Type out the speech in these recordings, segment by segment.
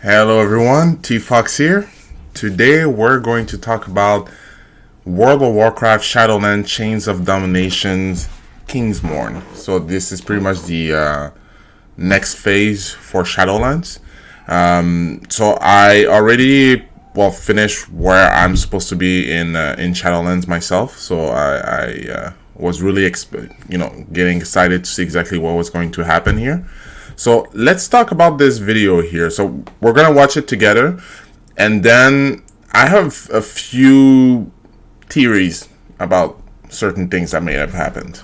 Hello everyone, T-Fox here. Today we're going to talk about World of Warcraft Shadowlands Chains of Domination's Kingsmorn. So this is pretty much the next phase for Shadowlands. So I already finished where I'm supposed to be in Shadowlands myself. So I was really getting excited to see exactly what was going to happen here. So let's talk about this video here. So we're gonna watch it together, and then I have a few theories about certain things that may have happened.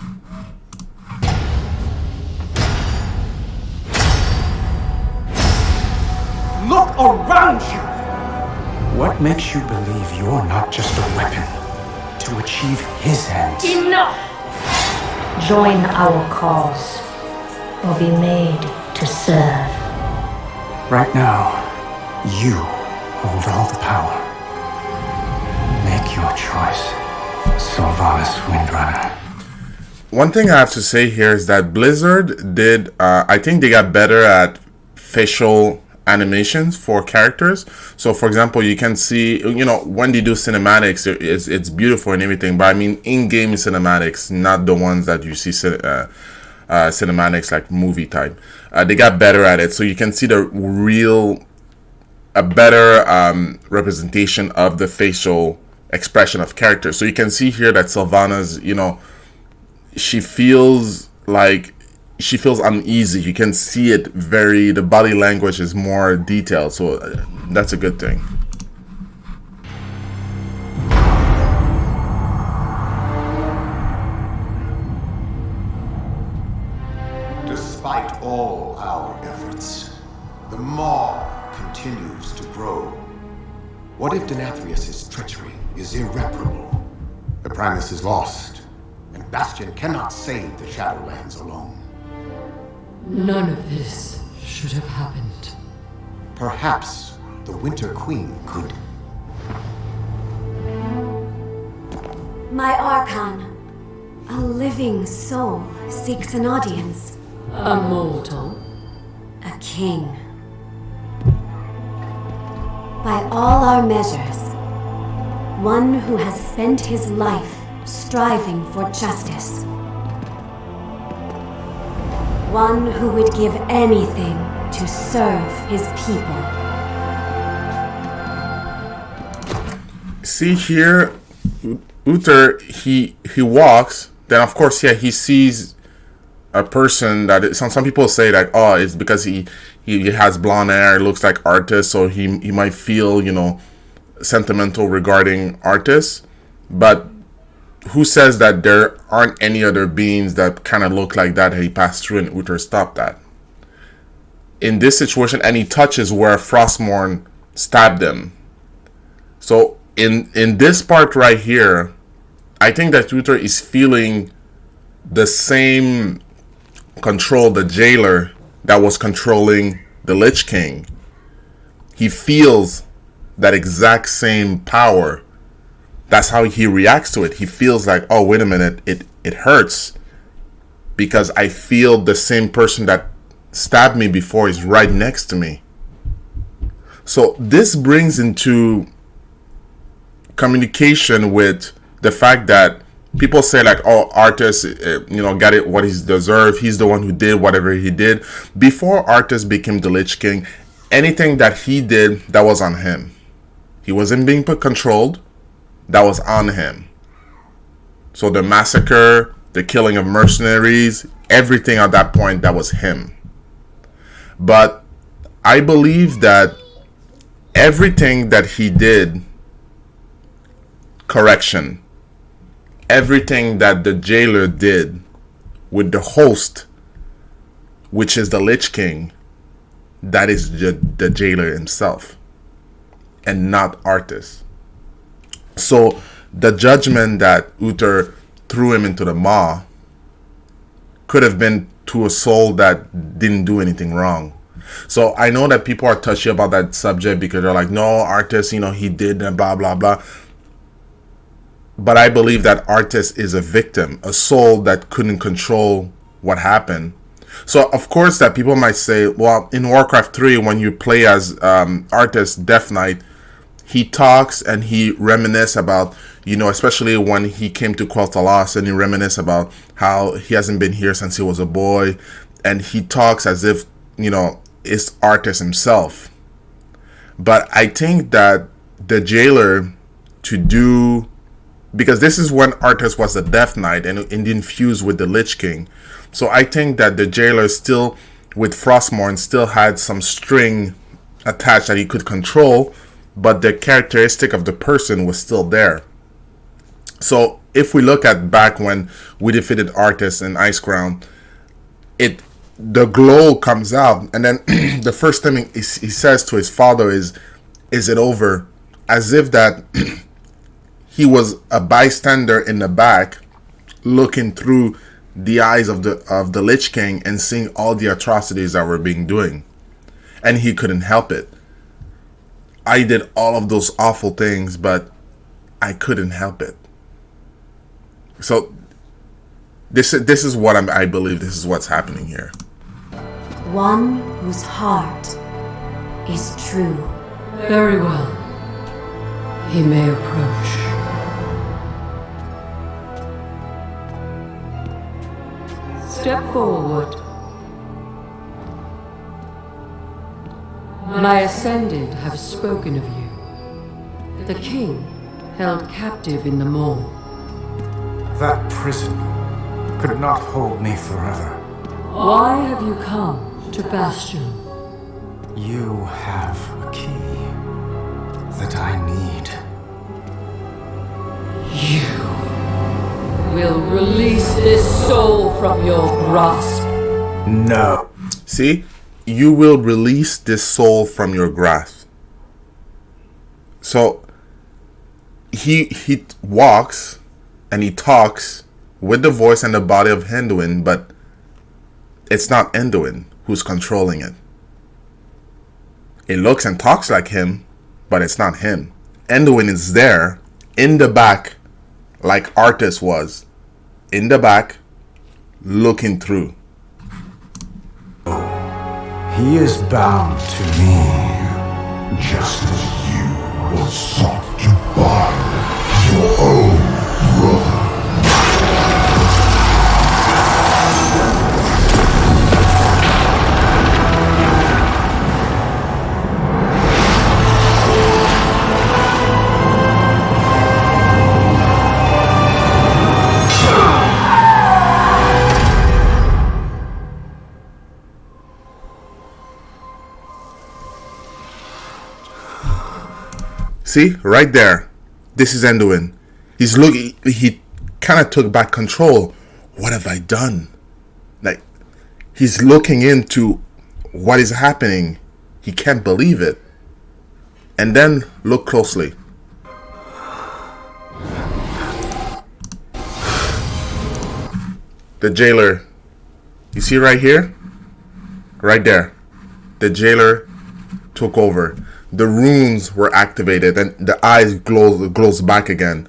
Look around you! What makes you believe you're not just a weapon to achieve his ends? Enough! Join our cause, or be made to serve. Right now, you hold all the power. Make your choice, Sylvanas Windrunner. One thing I have to say here is that Blizzard did, I think they got better at facial animations for characters. So for example, you can see, when they do cinematics, it's beautiful and everything, but I mean in-game cinematics, not the ones that you see cinematics like movie type. They got better at it, so you can see a better representation of the facial expression of characters. So you can see here that Sylvanas, she feels uneasy. You can see it the body language is more detailed, so that's a good thing. Despite all our efforts, the Maw continues to grow. What if Denathrius' treachery is irreparable? The Primus is lost, and Bastion cannot save the Shadowlands alone. None of this should have happened. Perhaps the Winter Queen could. My Archon, a living soul, seeks an audience. A mortal? A king. By all our measures, one who has spent his life striving for justice. One who would give anything to serve his people. See here, Uther, he walks, then of course, he sees a person that some people say that, oh, it's because he has blonde hair, looks like Arthas, so he might feel sentimental regarding Arthas. But who says that there aren't any other beings that kind of look like that he passed through and Uther stopped that? In this situation, and he touches where Frostmourne stabbed him. So in this part right here, I think that Uther is feeling the same control the jailer that was controlling the Lich King. He feels that exact same power. That's how he reacts to it. He feels like, oh, wait a minute, it hurts because I feel the same person that stabbed me before is right next to me. So this brings into communication with the fact that people say like, oh, Arthas, got it what he's deserved. He's the one who did whatever he did. Before Arthas became the Lich King, anything that he did, that was on him. He wasn't being controlled. That was on him. So the massacre, the killing of mercenaries, everything at that point, that was him. But I believe that everything that he did, everything that the jailer did with the host, which is the Lich King, that is the jailer himself and not Arthas. So the judgment that Uther threw him into the maw could have been to a soul that didn't do anything wrong. So I know that people are touchy about that subject because they're like, no, Arthas, he did and blah, blah, blah. But I believe that Arthas is a victim, a soul that couldn't control what happened. So of course that people might say, well, in Warcraft 3, when you play as Arthas Death Knight, he talks and he reminisce about, especially when he came to Quel'Thalas, and he reminisce about how he hasn't been here since he was a boy, and he talks as if, it's Arthas himself. But I think that the jailer because this is when Arthas was a Death Knight and infused with the Lich King. So I think that the jailer still, with Frostmourne, still had some string attached that he could control, but the characteristic of the person was still there. So if we look at back when we defeated Arthas in Icecrown, the glow comes out, and then the first thing he says to his father is it over? As if that he was a bystander in the back, looking through the eyes of the Lich King and seeing all the atrocities that were being doing, and he couldn't help it. I did all of those awful things, but I couldn't help it. So this is what I believe. This is what's happening here. One whose heart is true. Very well. He may approach. Step forward. My Ascended have spoken of you. The king held captive in the Maw. That prison could not hold me forever. Why have you come to Bastion? You have a key that I need. You will release this soul from your grasp. No. See? You will release this soul from your grasp. So he walks and he talks with the voice and the body of Anduin, but it's not Anduin who's controlling it. It looks and talks like him, but it's not him. Anduin is there in the back, like Arthas was, in the back, looking through. He is bound to me, just as you were sought to bind your own brother. See, right there. This is Anduin. He's looking. He kind of took back control. What have I done? Like, he's looking into what is happening. He can't believe it. And then look closely. The jailer. You see right here? Right there. The jailer took over. The runes were activated and the eyes glows back again.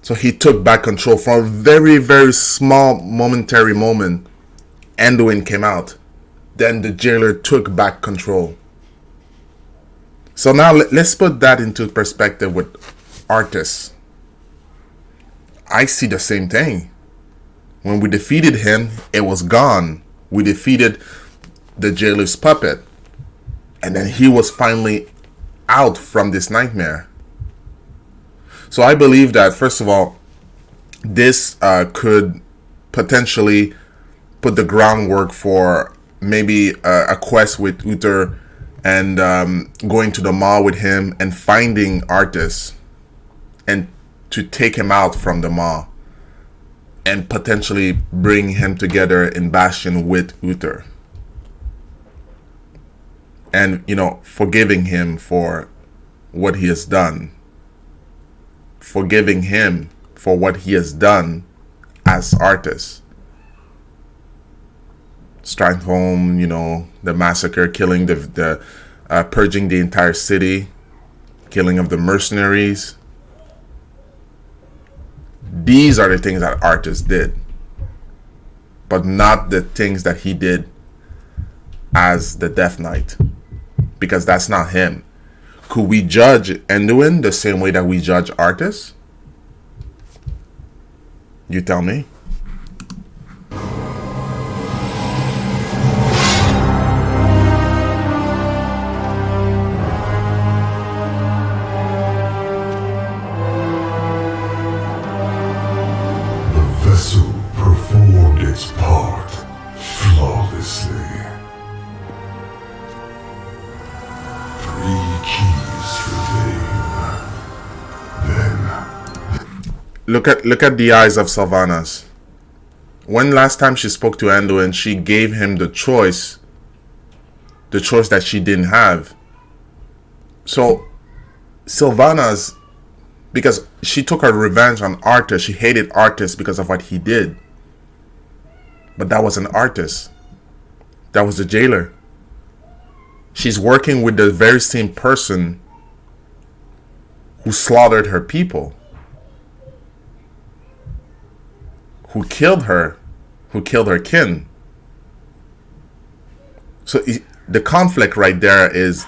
So he took back control. For a very, very small momentary moment, Anduin came out. Then the jailer took back control. So now let's put that into perspective with Arthas. I see the same thing. When we defeated him, it was gone. We defeated the jailer's puppet. And then he was finally out from this nightmare. So I believe that, first of all, this could potentially put the groundwork for maybe a quest with Uther and going to the Maw with him and finding Arthas and to take him out from the Maw and potentially bring him together in Bastion with Uther. And, forgiving him for what he has done. Forgiving him for what he has done as Arthas. Strangholm, the massacre, killing purging the entire city, killing of the mercenaries. These are the things that Arthas did. But not the things that he did as the Death Knight, because that's not him. Could we judge Anduin the same way that we judge Arthas? You tell me. The vessel performed its part flawlessly. 3 keys remain. Then Look at the eyes of Sylvanas. When last time she spoke to Anduin, she gave him the choice that she didn't have. So Sylvanas, because she took her revenge on Arthas, she hated Arthas because of what he did. But that wasn't Arthas. That was the jailer. She's working with the very same person who slaughtered her people, who killed her kin. So the conflict right there is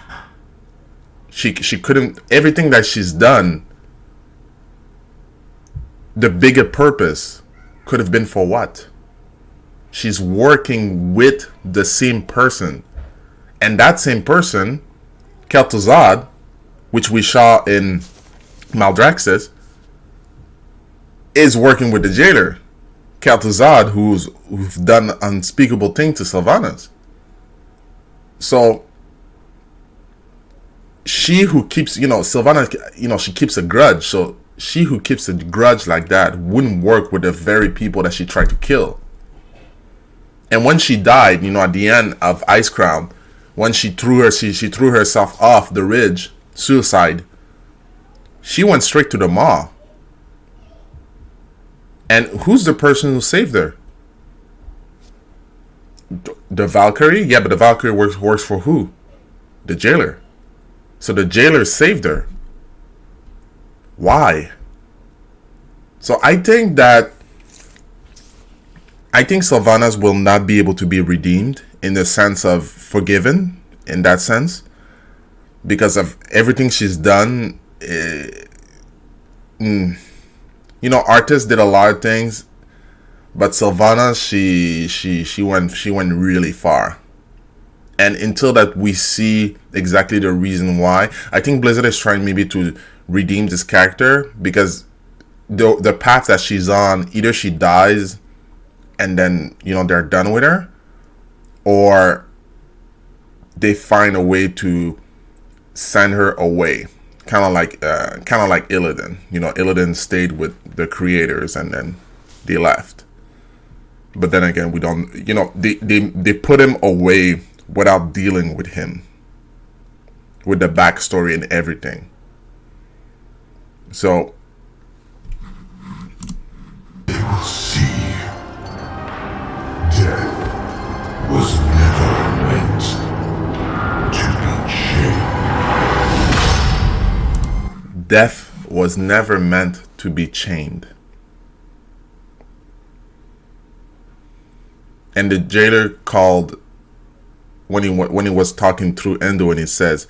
she couldn't, everything that she's done, the bigger purpose could have been for what? She's working with the same person. And that same person, Kel'Thuzad, which we saw in Maldraxxus, is working with the jailer. Kel'Thuzad, who's done unspeakable thing to Sylvanas. So she who keeps, Sylvanas, she keeps a grudge. So she who keeps a grudge like that wouldn't work with the very people that she tried to kill. And when she died, at the end of Icecrown, when she threw herself off the ridge, suicide, she went straight to the maw. And who's the person who saved her? The Valkyrie? Yeah, but the Valkyrie works for who? The jailer. So the jailer saved her. Why? So I think Sylvanas will not be able to be redeemed in the sense of forgiven, in that sense, because of everything she's done. Arthas did a lot of things, but Sylvanas, she went really far. And until that we see exactly the reason why, I think Blizzard is trying maybe to redeem this character, because the path that she's on, either she dies and then they're done with her, or they find a way to send her away, kind of like Illidan. Illidan stayed with the creators and then they left. But then again, we don't. They put him away without dealing with him, with the backstory and everything. So they will see. Death was never meant to be chained. Death was never meant to be chained. And the jailer called, when he was talking through Anduin, he says,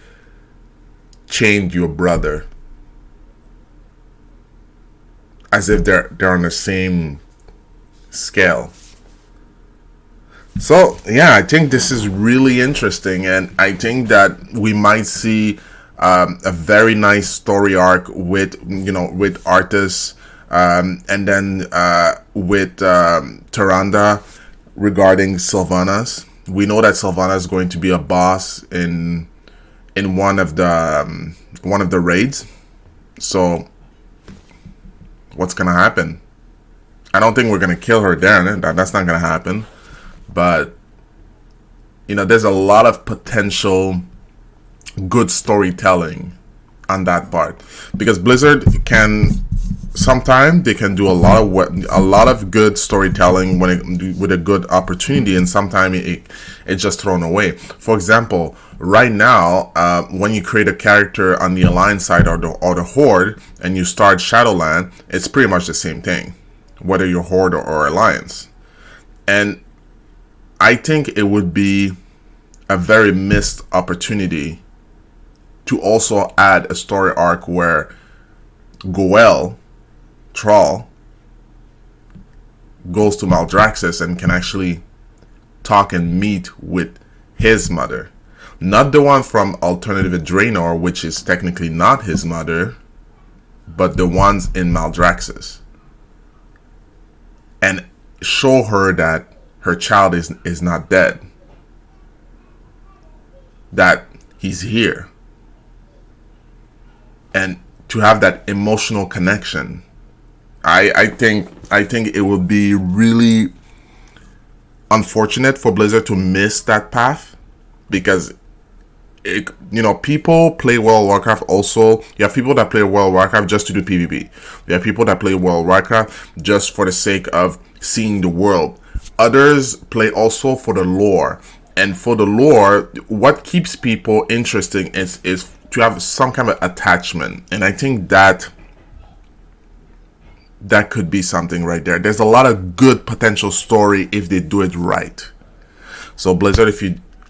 chained your brother. As if they're on the same scale. So yeah, I think this is really interesting, and I think that we might see a very nice story arc with Arthas, and then with Tyrande regarding Sylvanas. We know that Sylvanas is going to be a boss in one of the raids. So what's gonna happen? I don't think we're gonna kill her there. That's not gonna happen. But there's a lot of potential good storytelling on that part, because Blizzard sometimes they can do a lot of good storytelling with a good opportunity, and sometimes it's just thrown away. For example, right now, when you create a character on the Alliance side or the Horde, and you start Shadowland, it's pretty much the same thing, whether you're Horde or Alliance. And I think it would be a very missed opportunity to also add a story arc where Goel, Thrall, goes to Maldraxxus and can actually talk and meet with his mother. Not the one from Alternative Draenor, which is technically not his mother, but the ones in Maldraxxus. And show her that her child is not dead. That he's here. And to have that emotional connection. I think it would be really unfortunate for Blizzard to miss that path, because people play World of Warcraft also. You have people that play World of Warcraft just to do PvP. You have people that play World of Warcraft just for the sake of seeing the world. Others play also for the lore. And for the lore, what keeps people interesting is to have some kind of attachment. And I think that could be something right there. There's a lot of good potential story if they do it right. So Blizzard,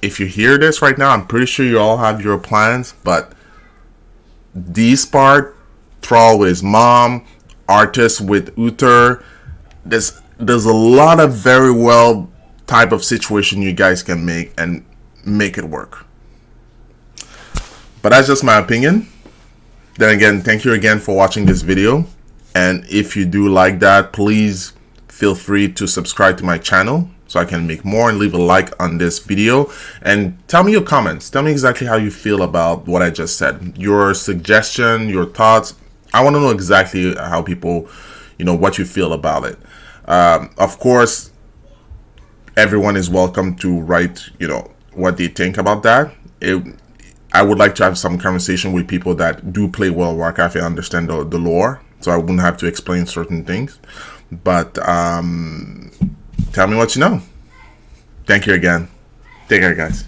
if you hear this right now, I'm pretty sure you all have your plans, but these part, Thrall with his mom, Arthas with Uther, there's a lot of very well type of situation you guys can make and make it work. But that's just my opinion. Then again, thank you again for watching this video. And if you do like that, please feel free to subscribe to my channel so I can make more, and leave a like on this video. And tell me your comments. Tell me exactly how you feel about what I just said. Your suggestion, your thoughts. I want to know exactly how people, what you feel about it. Of course, everyone is welcome to write, what they think about that. I would like to have some conversation with people that do play World of Warcraft and understand the lore, so I wouldn't have to explain certain things. But tell me what you know. Thank you again. Take care, guys.